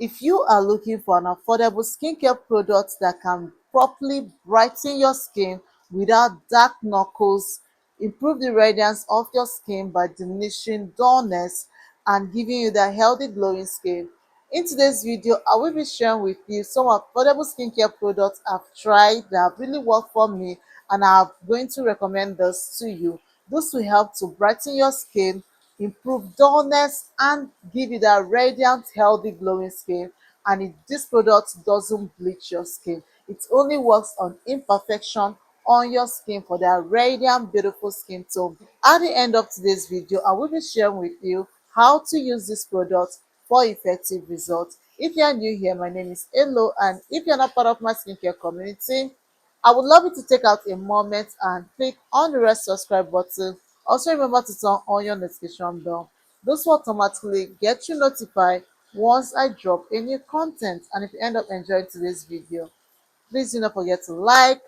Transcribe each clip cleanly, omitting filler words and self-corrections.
If you are looking for an affordable skincare product that can properly brighten your skin without dark knuckles, improve the radiance of your skin by diminishing dullness and giving you that healthy glowing skin, in today's video, I will be sharing with you some affordable skincare products I've tried that have really worked for me, and I'm going to recommend this to you. This will help to brighten your skin, improve dullness, and give you that radiant, healthy, glowing skin. And this product doesn't bleach your skin. It only works on imperfection on your skin for that radiant, beautiful skin tone. At the end of today's video, I will be sharing with you how to use this product for effective results. If you are new here, my name is Elo, and if you're not part of my skincare community, I would love you to take out a moment and click on the red subscribe button. Also, remember to turn on your notification bell. This will automatically get you notified once I drop a new content. And if you end up enjoying today's video, please do not forget to like,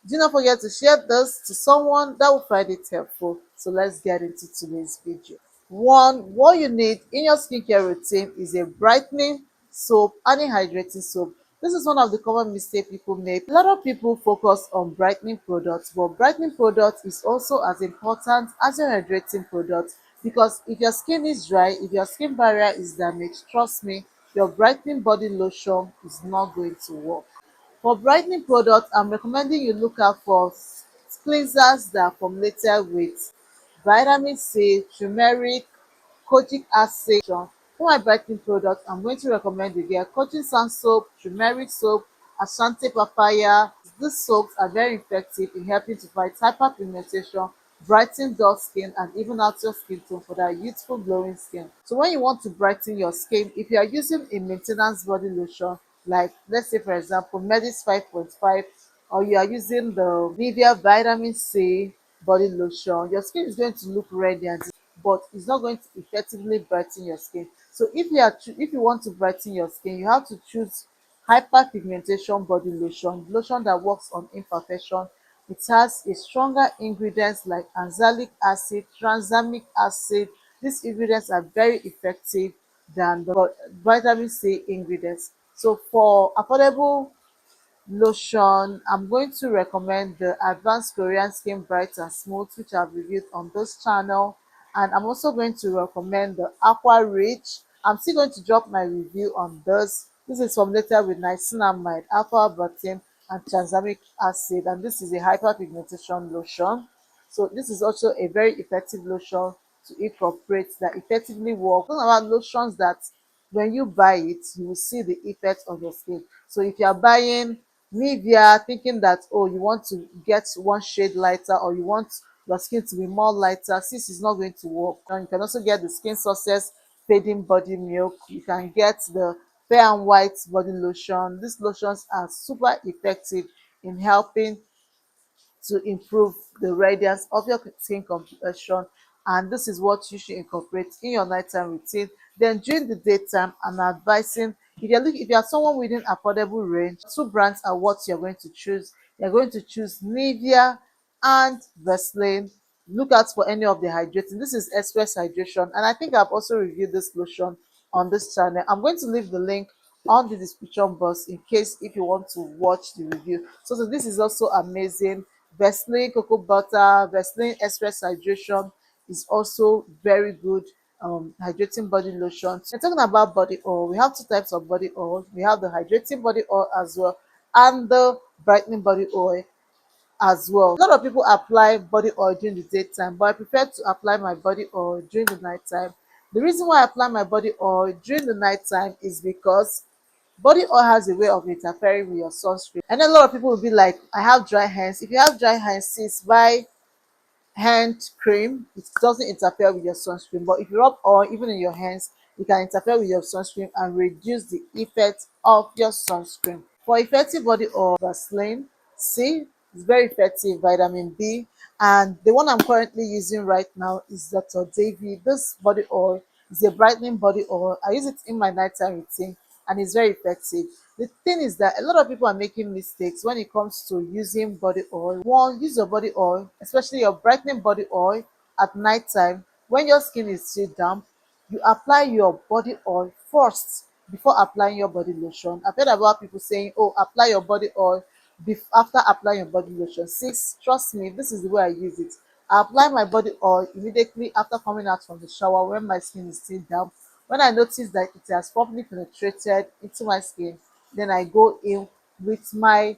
do not forget to share this to someone that will find it helpful. So let's get into today's video. One, what you need in your skincare routine is a brightening soap and a hydrating soap. This is one of the common mistakes people make. A lot of people focus on brightening products, but brightening product is also as important as your hydrating product, because if your skin is dry, if your skin barrier is damaged, trust me, your brightening body lotion is not going to work. For brightening products, I'm recommending you look out for cleansers that are formulated with vitamin C, turmeric, kojic acid. For my brightening product, I'm going to recommend you get kojic sand soap, turmeric soap, ashanti papaya. These soaps are very effective in helping to fight hyperpigmentation, brighten dull skin, and even out your skin tone for that youthful glowing skin. So when you want to brighten your skin, if you are using a maintenance body lotion, like let's say for example Medis 5.5, or you are using the Nivea vitamin C body lotion, your skin is going to look radiant, but it's not going to effectively brighten your skin. So if you want to brighten your skin, you have to choose hyperpigmentation body lotion, lotion that works on imperfection. It has a stronger ingredients like anzalic acid, tranexamic acid. These ingredients are very effective than the vitamin C ingredients. So for affordable lotion, I'm going to recommend the Advanced Korean Skin Bright and Smooth, which I've reviewed on this channel. And I'm also going to recommend the Aqua Rich. I'm still going to drop my review on this. This is formulated with niacinamide, alpha butane, and tranexamic acid. And this is a hyperpigmentation lotion. So this is also a very effective lotion to incorporate that effectively work. Talking about lotions that when you buy it, you will see the effect on your skin. So if you are buying Nivea thinking that, oh, you want to get one shade lighter, or you want your skin to be more lighter, this is not going to work. And you can also get the Skin Success Fading Body Milk. You can get the Fair and White body lotion. These lotions are super effective in helping to improve the radiance of your skin complexion, and this is what you should incorporate in your nighttime routine. Then during the daytime, I'm advising, if you're someone within affordable range, two brands are what you're going to choose. You're going to choose Nivea and Vaseline. Look out for any of the hydrating. This is express hydration, and I think I've also reviewed this lotion on this channel. I'm going to leave the link on the description box in case if you want to watch the review. So this is also amazing. Vaseline cocoa butter, Vaseline express hydration is also very good hydrating body lotion. So talking about body oil, we have two types of body oil. We have the hydrating body oil as well, and the brightening body oil as well. A lot of people apply body oil during the daytime, but I prefer to apply my body oil during the nighttime. The reason why I apply my body oil during the nighttime is because body oil has a way of interfering with your sunscreen. And a lot of people will be like, I have dry hands. If you have dry hands, sis, buy hand cream. It doesn't interfere with your sunscreen. But if you rub oil even in your hands, it can interfere with your sunscreen and reduce the effect of your sunscreen. For effective body oil, Vaseline C is very effective, vitamin B. And the one I'm currently using right now is Dr. Davy. This body oil is a brightening body oil. I use it in my nighttime routine, and it's very effective. The thing is that a lot of people are making mistakes when it comes to using body oil. One, use your body oil, especially your brightening body oil, at nighttime when your skin is still damp. You apply your body oil first before applying your body lotion. I've heard about people saying, oh, apply your body oil after applying your body lotion. Sis, trust me, this is the way I use it. I apply my body oil immediately after coming out from the shower when my skin is still damp. When I notice that it has properly penetrated into my skin, then I go in with my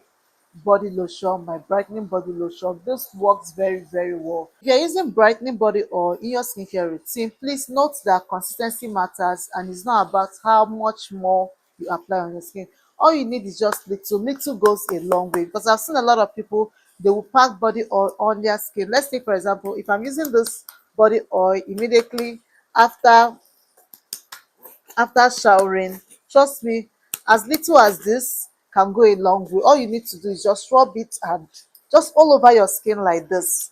body lotion, my brightening body lotion. This works very, very well. If you're using brightening body oil in your skincare routine, please note that consistency matters and it's not about how much more you apply on your skin. All you need is just little. Little goes a long way, because I've seen a lot of people, they will pack body oil on their skin. Let's say, for example, if I'm using this body oil immediately after showering, trust me, as little as this can go a long way. All you need to do is just rub it and just all over your skin like this.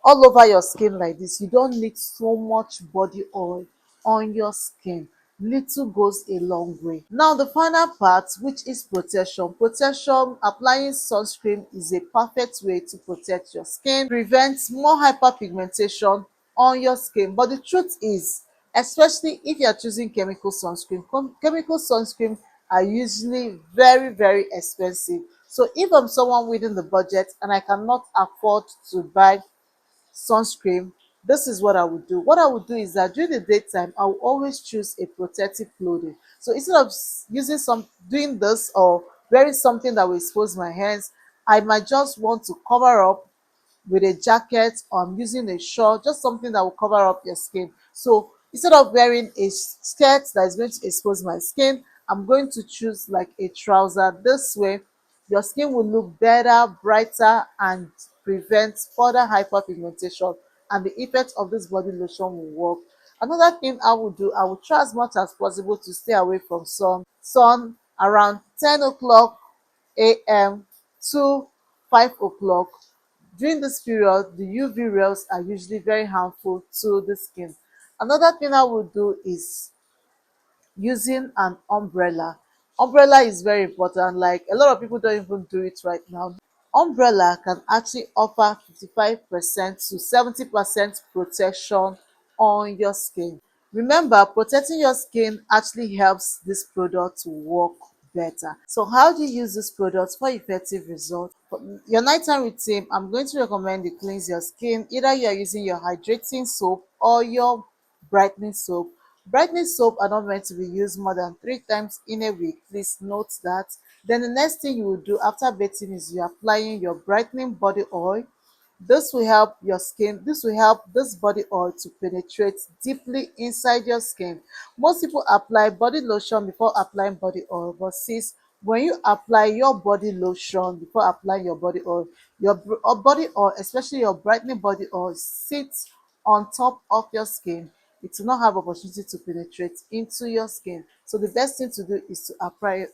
All over your skin like this. You don't need so much body oil on your skin. Little goes a long way. Now the final part, which is protection. Protection, applying sunscreen is a perfect way to protect your skin, prevents more hyperpigmentation on your skin. But the truth is, especially if you are choosing chemical sunscreen, chemical sunscreen are usually very, very expensive. So if I'm someone within the budget and I cannot afford to buy sunscreen, this is what I would do. What I would do is that during the daytime, I will always choose a protective clothing. So instead of using doing this or wearing something that will expose my hands, I might just want to cover up with a jacket, or I'm using a short, just something that will cover up your skin. So instead of wearing a skirt that is going to expose my skin, I'm going to choose like a trouser. This way, your skin will look better, brighter, and prevent further hyperpigmentation. And the effect of this body lotion will work. Another thing I will do, I will try as much as possible to stay away from sun around 10 o'clock a.m. to 5 o'clock. During this period, the UV rays are usually very harmful to the skin. Another thing I would do is using an umbrella. Umbrella is very important. Like, a lot of people don't even do it right now. Umbrella can actually offer 55% to 70% protection on your skin. Remember, protecting your skin actually helps this product to work better. So how do you use this product for effective results? For your nighttime routine, I'm going to recommend you cleanse your skin. Either you are using your hydrating soap or your brightening soap. Brightening soap are not meant to be used more than 3 times in a week. Please note that. Then the next thing you will do after bathing is you're applying your brightening body oil. This will help your skin, this will help this body oil to penetrate deeply inside your skin. Most people apply body lotion before applying body oil, but sis, when you apply your body lotion before applying your body oil, your body oil, especially your brightening body oil, sits on top of your skin. It will not have opportunity to penetrate into your skin. So the best thing to do is to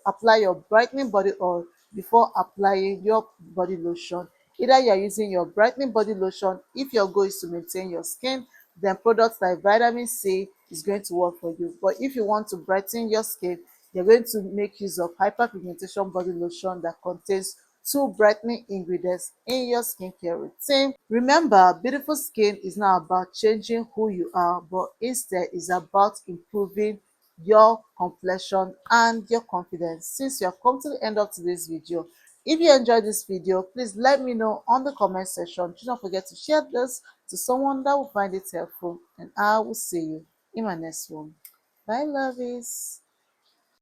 apply your brightening body oil before applying your body lotion. Either you are using your brightening body lotion, if your goal is to maintain your skin, then products like vitamin C is going to work for you. But if you want to brighten your skin, you're going to make use of hyperpigmentation body lotion that contains 2 brightening ingredients in your skincare routine. Remember, beautiful skin is not about changing who you are, but instead is about improving your complexion and your confidence. Since you have come to the end of today's video, if you enjoyed this video, please let me know on the comment section. Do not forget to share this to someone that will find it helpful, and I will see you in my next one. Bye, lovies.